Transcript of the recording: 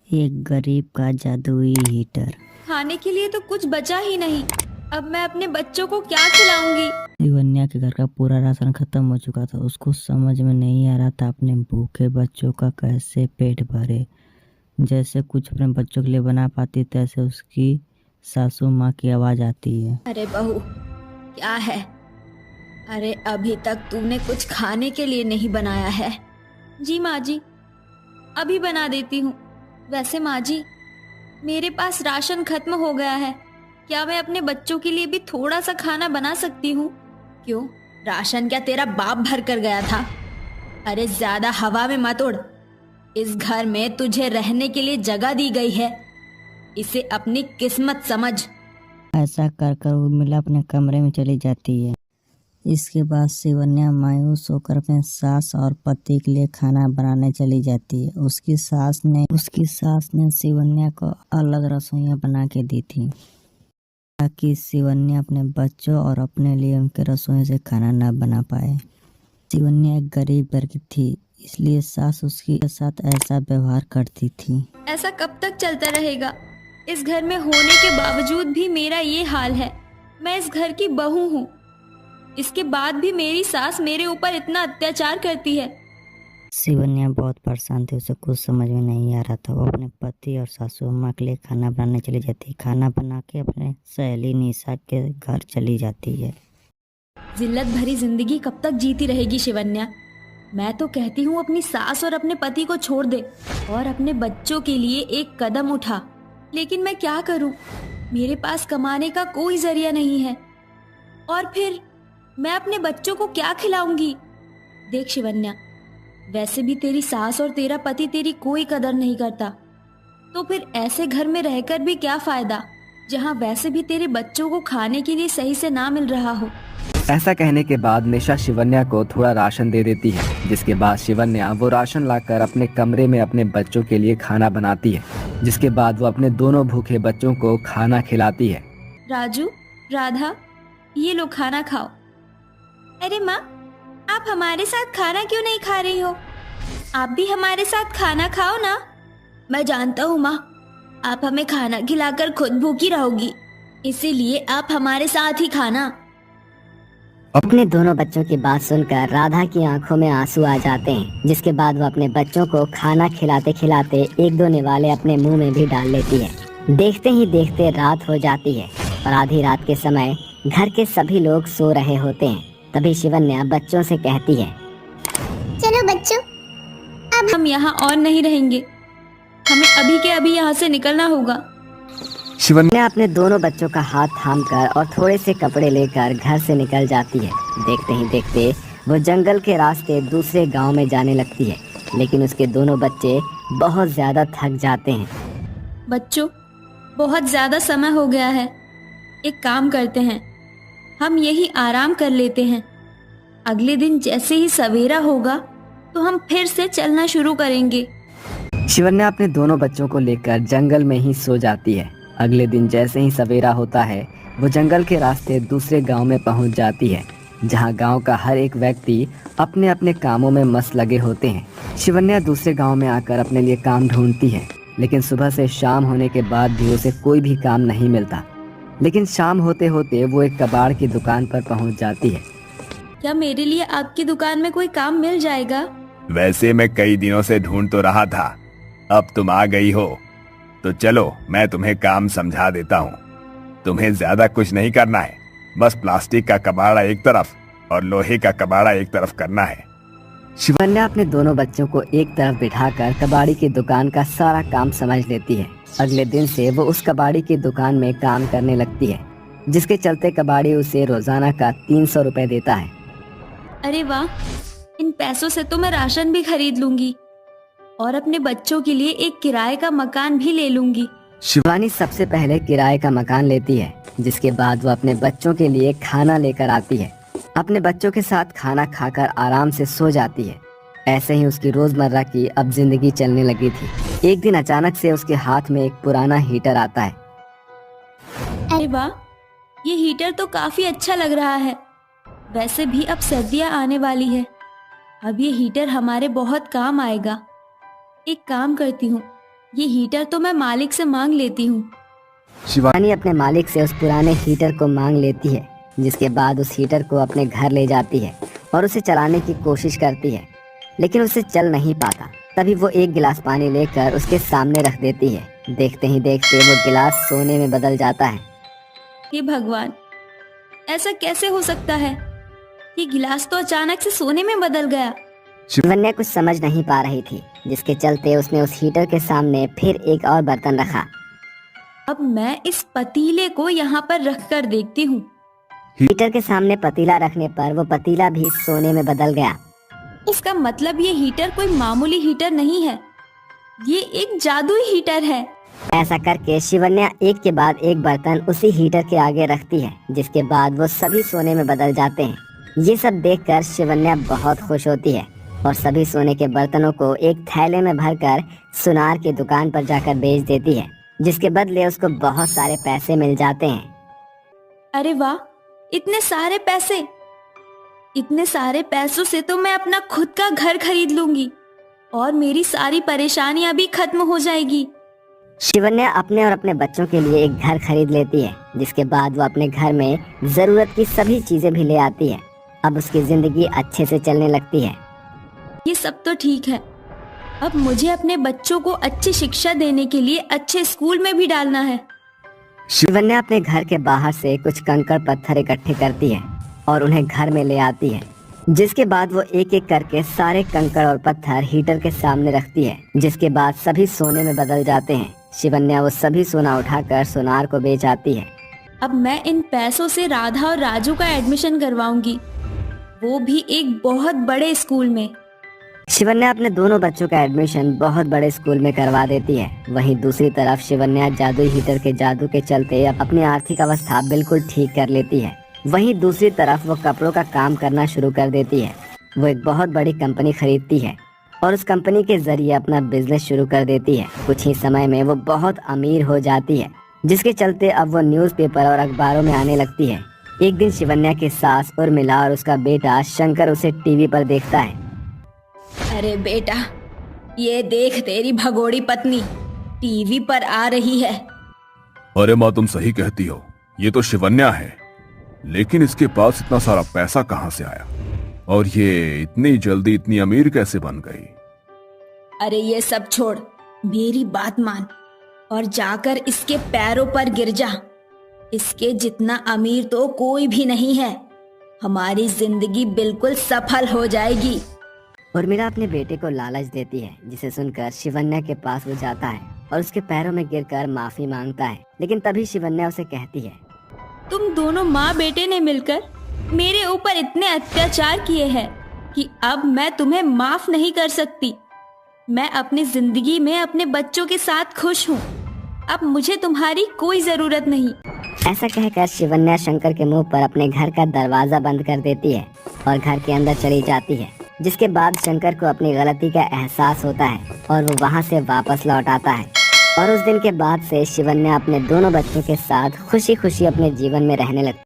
एक गरीब का जादुई हीटर। खाने के लिए तो कुछ बचा ही नहीं। अब मैं अपने बच्चों को क्या खिलाऊंगी? शिवन्या के घर का पूरा राशन खत्म हो चुका था। उसको समझ में नहीं आ रहा था अपने भूखे बच्चों का कैसे पेट भरे। जैसे कुछ अपने बच्चों के लिए बना पाती तैसे उसकी सासू माँ की आवाज आती है। अरे बहू, क्या है? अरे अभी तक तूने कुछ खाने के लिए नहीं बनाया है? जी माँ जी, अभी बना देती हूँ। वैसे माँ जी, मेरे पास राशन खत्म हो गया है। क्या मैं अपने बच्चों के लिए भी थोड़ा सा खाना बना सकती हूँ? क्यों, राशन क्या तेरा बाप भर कर गया था? अरे ज्यादा हवा में मत उड़। इस घर में तुझे रहने के लिए जगह दी गई है, इसे अपनी किस्मत समझ। ऐसा कर कर उर्मिला अपने कमरे में चली जाती है। इसके बाद शिवन्या मायूस होकर अपने सास और पति के लिए खाना बनाने चली जाती है। उसकी सास ने शिवन्या को अलग रसोइयाँ बना के दी थी ताकि शिवन्या अपने बच्चों और अपने लिए उनके रसोई से खाना न बना पाए। शिवन्या एक गरीब घर की थी, इसलिए सास उसके साथ ऐसा व्यवहार करती थी। ऐसा कब तक चलता रहेगा? इस घर में होने के बावजूद भी मेरा ये हाल है। मैं इस घर की बहू हूँ, इसके बाद भी मेरी सास मेरे ऊपर इतना अत्याचार करती है। शिवन्या बहुत परेशान थी। उसे कुछ समझ में नहीं आ रहा था। वो अपने पति और सासू माँ के लिए खाना बनाने चली जाती। खाना बना के अपने सहेली निशा के घर चली जाती है। जिल्लत भरी जिंदगी कब तक जीती रहेगी शिवन्या? मैं तो कहती हूँ अपनी सास और अपने पति को छोड़ दे और अपने बच्चों के लिए एक कदम उठा। लेकिन मैं क्या करूँ? मेरे पास कमाने का कोई जरिया नहीं है, और फिर मैं अपने बच्चों को क्या खिलाऊंगी? देख शिवन्या, वैसे भी तेरी सास और तेरा पति तेरी कोई कदर नहीं करता, तो फिर ऐसे घर में रहकर भी क्या फायदा जहाँ वैसे भी तेरे बच्चों को खाने के लिए सही से ना मिल रहा हो। ऐसा कहने के बाद निशा शिवन्या को थोड़ा राशन दे देती है, जिसके बाद शिवन्या वो राशन लाकर अपने कमरे में अपने बच्चों के लिए खाना बनाती है, जिसके बाद वो अपने दोनों भूखे बच्चों को खाना खिलाती है। राजू, राधा, ये लो खाना खाओ। अरे माँ, आप हमारे साथ खाना क्यों नहीं खा रही हो? आप भी हमारे साथ खाना खाओ ना। मैं जानता हूँ माँ, आप हमें खाना खिलाकर खुद भूखी रहोगी, इसीलिए आप हमारे साथ ही खाना। अपने दोनों बच्चों की बात सुनकर राधा की आंखों में आंसू आ जाते हैं, जिसके बाद वो अपने बच्चों को खाना खिलाते खिलाते एक दो निवाले अपने मुंह में भी डाल लेती है। देखते ही देखते रात हो जाती है और आधी रात के समय घर के सभी लोग सो रहे होते हैं। तभी शिवन्या बच्चों से कहती है, चलो बच्चों, अब हम यहाँ और नहीं रहेंगे, हमें अभी के अभी यहाँ से निकलना होगा। शिवन्या अपने दोनों बच्चों का हाथ थामकर और थोड़े से कपड़े लेकर घर से निकल जाती है। देखते ही देखते वो जंगल के रास्ते दूसरे गांव में जाने लगती है, लेकिन उसके दोनों बच्चे बहुत ज्यादा थक जाते हैं। बच्चों, बहुत ज्यादा समय हो गया है, एक काम करते हैं, हम यही आराम कर लेते हैं। अगले दिन जैसे ही सवेरा होगा तो हम फिर से चलना शुरू करेंगे। शिवन्या अपने दोनों बच्चों को लेकर जंगल में ही सो जाती है। अगले दिन जैसे ही सवेरा होता है वो जंगल के रास्ते दूसरे गांव में पहुंच जाती है, जहां गांव का हर एक व्यक्ति अपने अपने कामों में मस्त लगे होते हैं। शिवन्या दूसरे गांव में आकर अपने लिए काम ढूंढती है, लेकिन सुबह से शाम होने के बाद भी उसे कोई भी काम नहीं मिलता। लेकिन शाम होते होते वो एक कबाड़ की दुकान पर पहुंच जाती है। क्या मेरे लिए आपकी दुकान में कोई काम मिल जाएगा? वैसे मैं कई दिनों से ढूंढ तो रहा था, अब तुम आ गई हो तो चलो मैं तुम्हें काम समझा देता हूँ। तुम्हें ज्यादा कुछ नहीं करना है, बस प्लास्टिक का कबाड़ा एक तरफ और लोहे का कबाड़ा एक तरफ करना है। शिवन्या अपने दोनों बच्चों को एक तरफ बिठाकर कबाड़ी की दुकान का सारा काम समझ लेती है। अगले दिन से वो उस कबाड़ी की दुकान में काम करने लगती है, जिसके चलते कबाड़ी उसे रोजाना का 300 रुपए देता है। अरे वाह, इन पैसों से तो मैं राशन भी खरीद लूंगी और अपने बच्चों के लिए एक किराए का मकान भी ले लूंगी। शिवानी सबसे पहले किराए का मकान लेती है, जिसके बाद वो अपने बच्चों के लिए खाना लेकर आती है। अपने बच्चों के साथ खाना खाकर आराम से सो जाती है। ऐसे ही उसकी रोजमर्रा की अब जिंदगी चलने लगी थी। एक दिन अचानक से उसके हाथ में एक पुराना हीटर आता है। अरे वाह, ये हीटर तो काफी अच्छा लग रहा है। वैसे भी अब सर्दियां आने वाली है, अब ये हीटर हमारे बहुत काम आएगा। एक काम करती हूँ, ये हीटर तो मैं मालिक से मांग लेती हूँ। शिवानी अपने मालिक से उस पुराने हीटर को मांग लेती है, जिसके बाद उस हीटर को अपने घर ले जाती है और उसे चलाने की कोशिश करती है, लेकिन उसे चल नहीं पाता। तभी वो एक गिलास पानी लेकर उसके सामने रख देती है। देखते ही देखते वो गिलास सोने में बदल जाता है। हे भगवान, ऐसा कैसे हो सकता है? ये गिलास तो अचानक से सोने में बदल गया। शिवन्या कुछ समझ नहीं पा रही थी, जिसके चलते उसने उस हीटर के सामने फिर एक और बर्तन रखा। अब मैं इस पतीले को यहाँ पर रख कर देखती हूँ। हीटर के सामने पतीला रखने पर वो पतीला भी सोने में बदल गया। इसका मतलब ये हीटर कोई मामूली हीटर नहीं है, ये एक जादुई हीटर है। ऐसा करके शिवन्या एक के बाद एक बर्तन उसी हीटर के आगे रखती है, जिसके बाद वो सभी सोने में बदल जाते हैं। ये सब देखकर शिवन्या बहुत खुश होती है और सभी सोने के बर्तनों को एक थैले में भरकर सुनार की दुकान पर जाकर बेच देती है, जिसके बदले उसको बहुत सारे पैसे मिल जाते हैं। अरे वाह, इतने सारे पैसे! इतने सारे पैसों से तो मैं अपना खुद का घर खरीद लूंगी और मेरी सारी परेशानियां भी खत्म हो जाएगी। शिवन्या अपने और अपने बच्चों के लिए एक घर खरीद लेती है, जिसके बाद वो अपने घर में जरूरत की सभी चीजें भी ले आती है। अब उसकी जिंदगी अच्छे से चलने लगती है। ये सब तो ठीक है, अब मुझे अपने बच्चों को अच्छी शिक्षा देने के लिए अच्छे स्कूल में भी डालना है। शिवन्या अपने घर के बाहर से कुछ कंकड़ पत्थर इकट्ठे करती है और उन्हें घर में ले आती है, जिसके बाद वो एक एक करके सारे कंकड़ और पत्थर हीटर के सामने रखती है, जिसके बाद सभी सोने में बदल जाते हैं। शिवन्या वो सभी सोना उठाकर सुनार को बेच आती है। अब मैं इन पैसों से राधा और राजू का एडमिशन करवाऊंगी, वो भी एक बहुत बड़े स्कूल में। शिवन्या अपने दोनों बच्चों का एडमिशन बहुत बड़े स्कूल में करवा देती है। वहीं दूसरी तरफ शिवन्या जादुई हीटर के जादू के चलते अपनी आर्थिक अवस्था बिल्कुल ठीक कर लेती है। वहीं दूसरी तरफ वो कपड़ों का काम करना शुरू कर देती है। वो एक बहुत बड़ी कंपनी खरीदती है और उस कंपनी के जरिए अपना बिजनेस शुरू कर देती है। कुछ ही समय में वो बहुत अमीर हो जाती है, जिसके चलते अब वो न्यूज़पेपर और अखबारों में आने लगती है। एक दिन शिवन्या की सास उर्मिला और उसका बेटा शंकर उसे टीवी पर देखता है। अरे बेटा, ये देख तेरी भगोड़ी पत्नी टीवी पर आ रही है। अरे माँ, तुम सही कहती हो, ये तो शिवन्या है, लेकिन इसके पास इतना सारा पैसा कहाँ से आया और ये इतनी जल्दी इतनी अमीर कैसे बन गई? अरे ये सब छोड़, मेरी बात मान और जाकर इसके पैरों पर गिर जा। इसके जितना अमीर तो कोई भी नहीं है। हमारी जिंदगी बिल्कुल सफल हो जाएगी। उर्मिला अपने बेटे को लालच देती है, जिसे सुनकर शिवन्या के पास वो जाता है और उसके पैरों में गिरकर माफी मांगता है। लेकिन तभी शिवन्या उसे कहती है, तुम दोनों माँ बेटे ने मिलकर मेरे ऊपर इतने अत्याचार किए हैं कि अब मैं तुम्हें माफ नहीं कर सकती। मैं अपनी जिंदगी में अपने बच्चों के साथ खुश हूँ। अब मुझे तुम्हारी कोई जरूरत नहीं। ऐसा कहकर शिवन्या शंकर के मुंह पर अपने घर का दरवाजा बंद कर देती है और घर के अंदर चली जाती है, जिसके बाद शंकर को अपनी गलती का एहसास होता है और वो वहाँ से वापस लौट आता है। और उस दिन के बाद से शिवन्या अपने दोनों बच्चों के साथ खुशी खुशी अपने जीवन में रहने लगती है।